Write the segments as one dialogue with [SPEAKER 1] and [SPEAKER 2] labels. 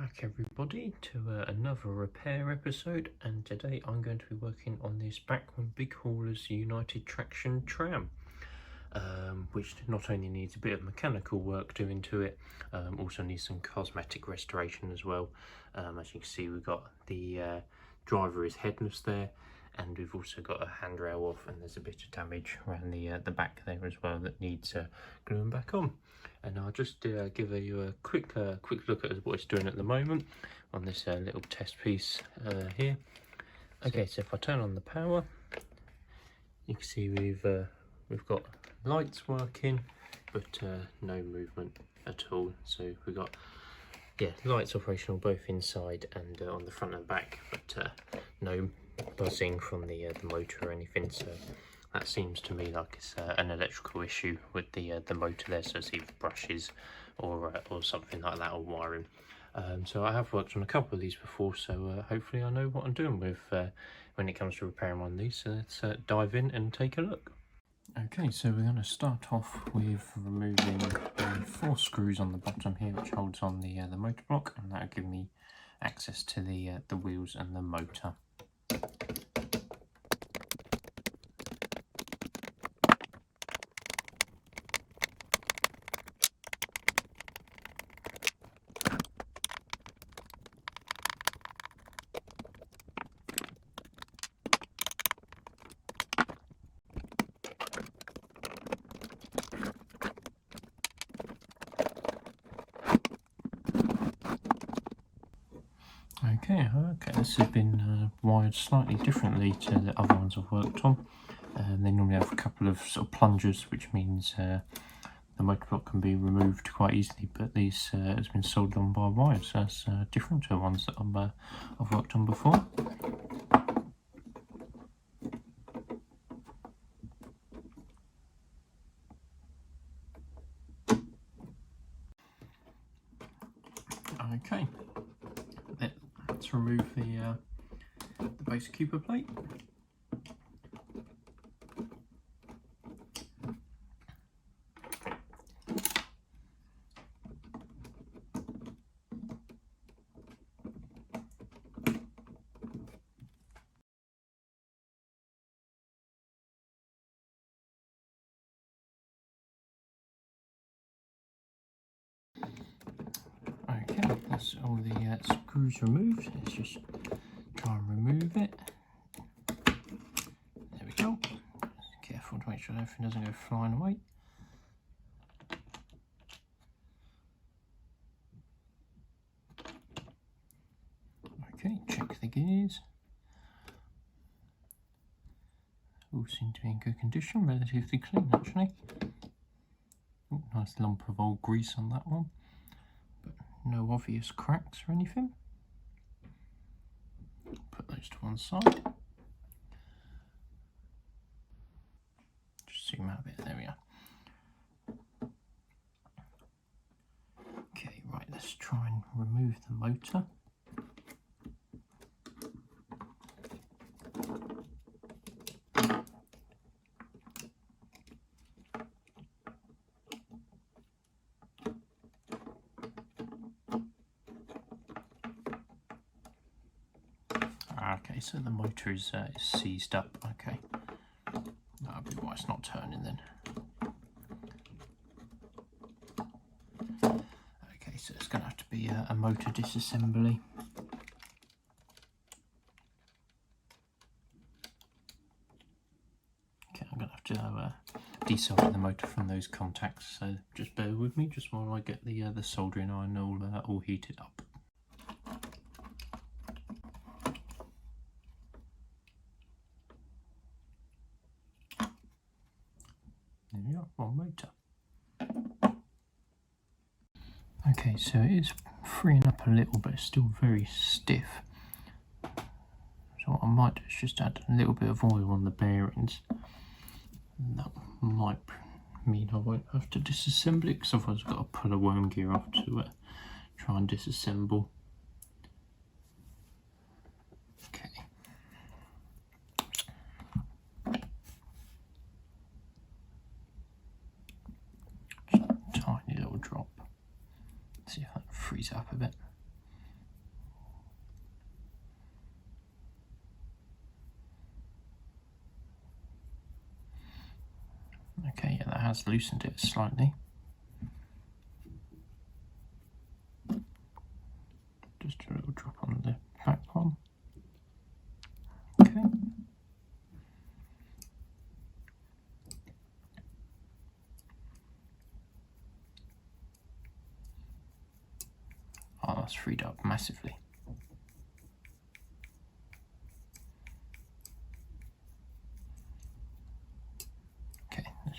[SPEAKER 1] back everybody to another repair episode, and today I'm going to be working on this Bachmann Big Haulers United Traction Tram, which not only needs a bit of mechanical work doing to it, also needs some cosmetic restoration as well. As you can see, we've got the driver is headless there, and we've also got a handrail off, and there's a bit of damage around the back there as well that needs gluing back on. And I'll just give you a quick look at what it's doing at the moment on this little test piece here. Okay, so if I turn on the power, you can see we've got lights working, but no movement at all. So we've got lights operational both inside and on the front and back, but no buzzing from the motor or anything. So that seems to me like it's an electrical issue with the motor there, so it's either brushes or something like that, or wiring. So I have worked on a couple of these before, so hopefully I know what I'm doing with when it comes to repairing one of these. So let's dive in and take a look. Okay, so we're going to start off with removing the 4 screws on the bottom here, which holds on the motor block, and that'll give me access to the wheels and the motor. Okay, this has been wired slightly differently to the other ones I've worked on. They normally have a couple of sort of plungers, which means the motor block can be removed quite easily, but these has been soldered on by wire, so that's different to the ones that I've worked on before. Okay, let's remove the base Cooper plate. Okay, that's all the screws removed. Let's just try and remove it. There we go. Just careful to make sure everything doesn't go flying away. Okay, check the gears. All seem to be in good condition, relatively clean actually. Ooh, nice lump of old grease on that one, but no obvious cracks or anything. Put those to one side. Just zoom out a bit, there we are. Okay, right, let's try and remove the motor. Okay, so the motor is seized up. Okay, that'll be why it's not turning then. Okay, so it's going to have to be a motor disassembly. Okay, I'm going to have to desolder the motor from those contacts, so just bear with me just while I get the soldering iron all heated up. There we are, one motor. Okay, so it is freeing up a little, but it's still very stiff. So what I might do is just add a little bit of oil on the bearings. And that might mean I won't have to disassemble it, because otherwise I've got to pull a worm gear off to try and disassemble. Okay. Just a tiny little drop. See if that frees up a bit. Okay, yeah, that has loosened it slightly. Just a little drop on the back one. Okay. Oh, that's freed up massively. Okay, let's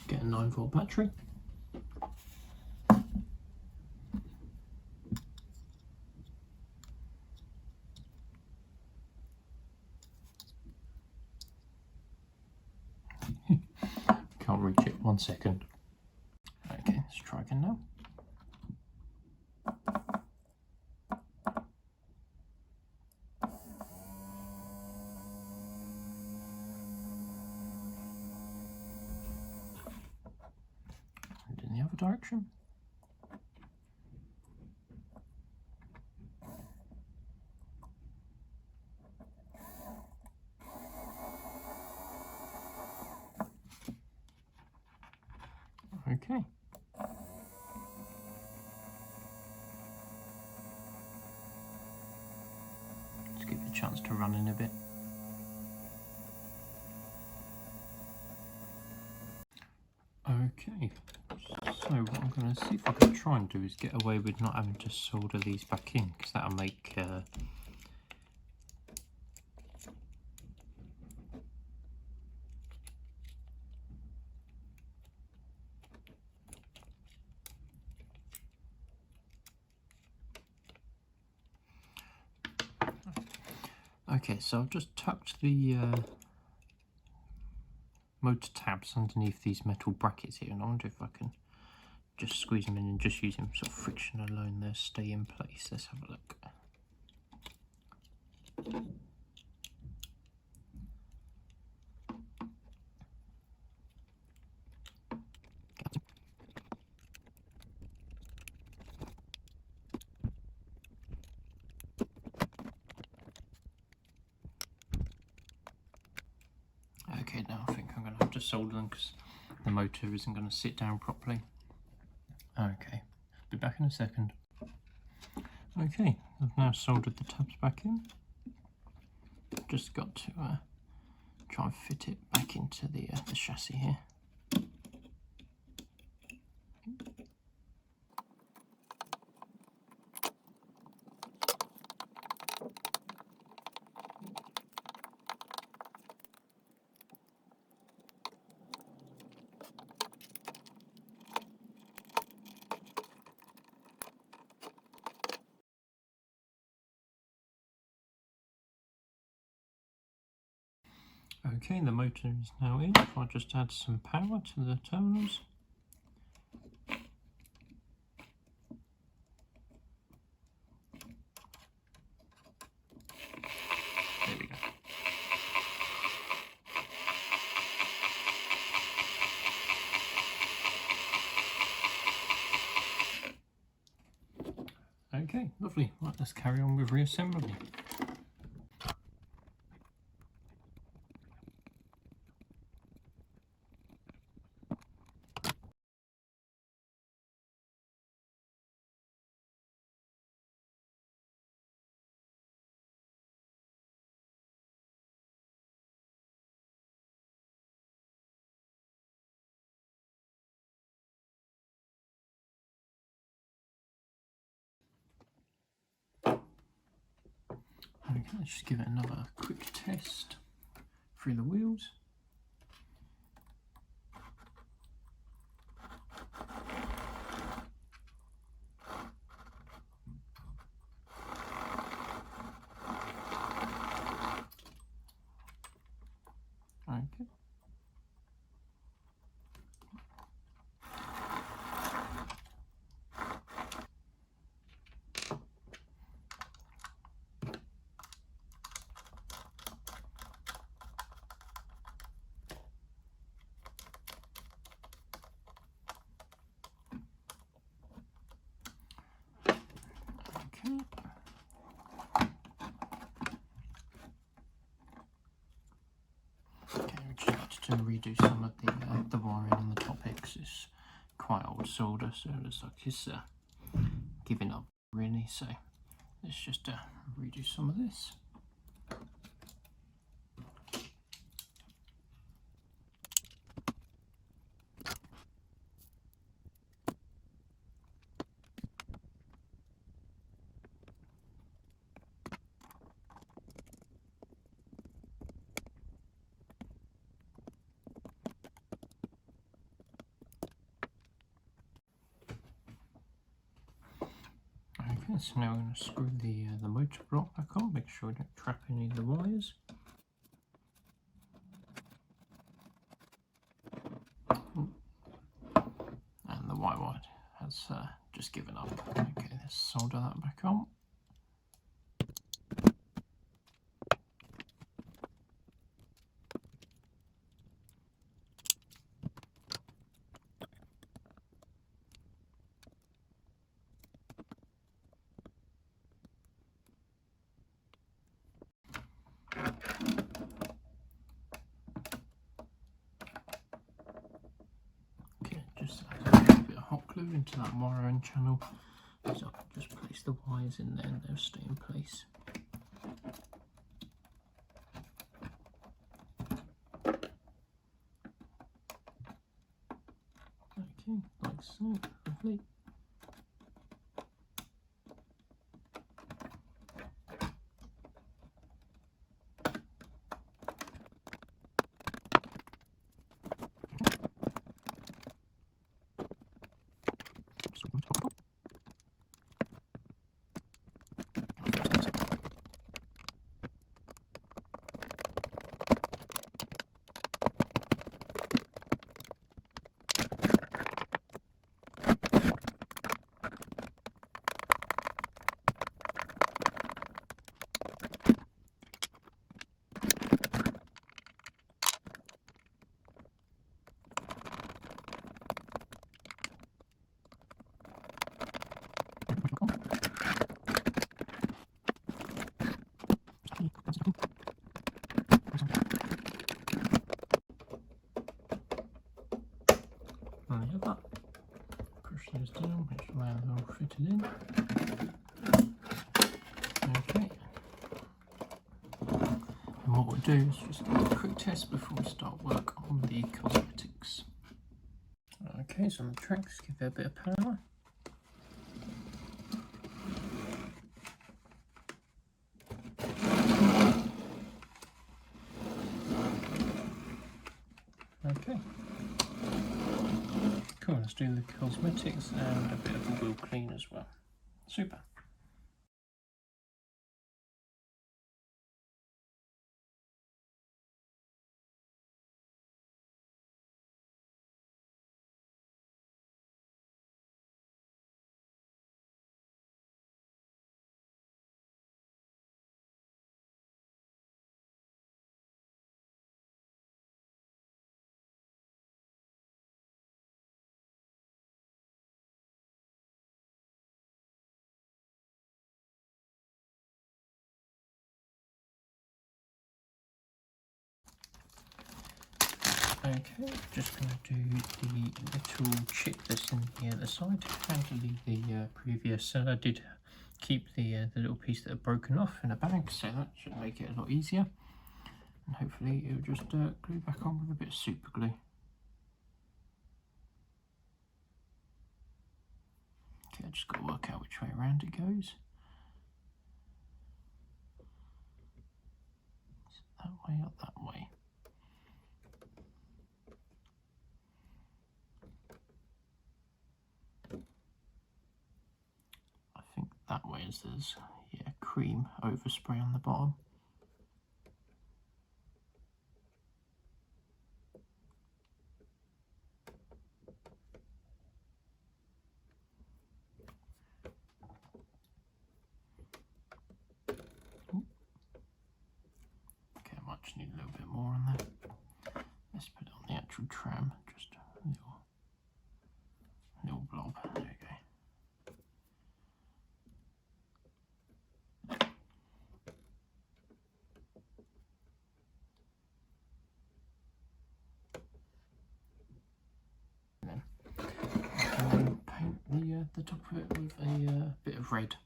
[SPEAKER 1] get a 9-volt battery. Can't reach it, 1 second. Okay, let's try again now. And in the other direction. Okay. Just give it a chance to run in a bit. Okay, so what I'm going to see if I can try and do is get away with not having to solder these back in, because that'll make okay, so I've just tucked the motor tabs underneath these metal brackets here, and I wonder if I can just squeeze them in and just using sort of friction alone there stay in place. Let's have a look. Okay, now I think I'm going to have to solder them because the motor isn't going to sit down properly. Okay, be back in a second. Okay, I've now soldered the tabs back in. Just got to try and fit it back into the chassis here. Okay, the motor is now in. If I just add some power to the terminals. There we go. Okay, lovely. Right, let's carry on with reassembly. Okay, let's just give it another quick test through the wheels. Okay. Okay, we just got to redo some of the wiring because it's quite old solder, so it looks like it's giving up really. So let's just redo some of this. Okay, so now we're going to screw the motor block back on, make sure we don't trap any of the wires. And the white wire has just given up. Okay, let's solder that back on. Just add a bit of hot glue into that wiring channel. So I'll just place the wires in there and they'll stay in place. Okay, like so, lovely. And we have that. Push those down, make sure they're all fitted in. Okay. And what we'll do is just do a quick test before we start work on the cosmetics. Okay, so on the tracks, give it a bit of power. Okay. Cool, let's do the cosmetics and a bit of a wheel clean as well. Super. Okay, just going to do the little chip that's in the other side. Thankfully, the previous seller did keep the little piece that had broken off in a bag, so that should make it a lot easier. And hopefully it'll just glue back on with a bit of super glue. Okay, I just got to work out which way around it goes. Is it that way or that way? I think that way is there's cream overspray on the bottom. Okay, I might just need a little bit more on that. Let's put it on the actual tram, just a little blob. There we go. the top of it with a bit of red.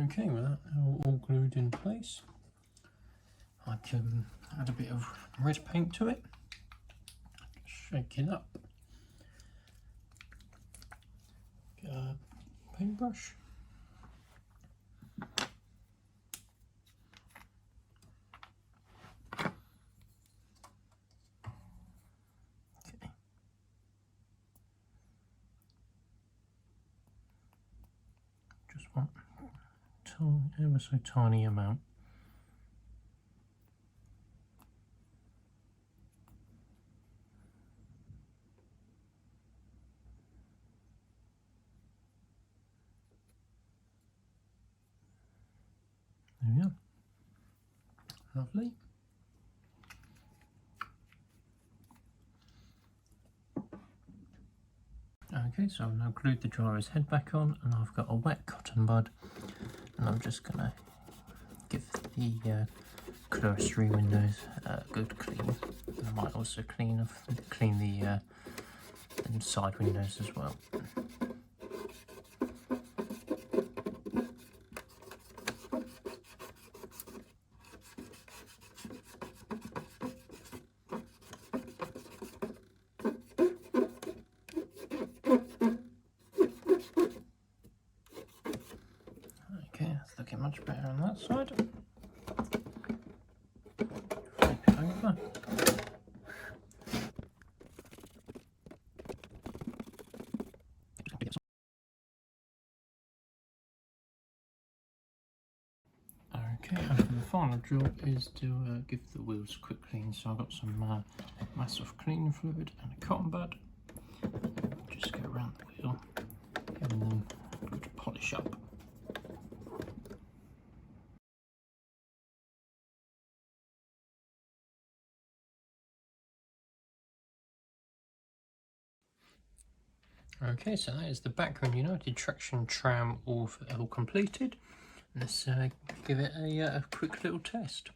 [SPEAKER 1] Okay, with that now all glued in place, I can add a bit of red paint to it, shake it up, get a paintbrush, okay. Just want ever so tiny amount. There we are. Lovely. Okay, so I've now glued the driver's head back on, and I've got a wet cotton bud, and I'm just going to give the clerestory windows a good clean. And I might also clean the side windows as well. Okay, that's looking much better on that side. Flip it over. Okay, and the final job is to give the wheels a quick clean. So I've got some massive cleaning fluid and a cotton bud. Just go around the wheel, giving them a good polish up. Okay, so that is the Bachmann United Traction Tram all completed. Let's give it a quick little test.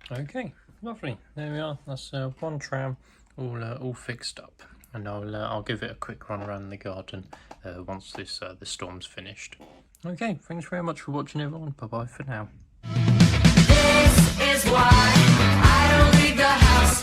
[SPEAKER 1] Okay, lovely. There we are. That's one tram all fixed up, and I'll give it a quick run around the garden once this the storm's finished. Okay, thanks very much for watching, everyone. Bye bye for now.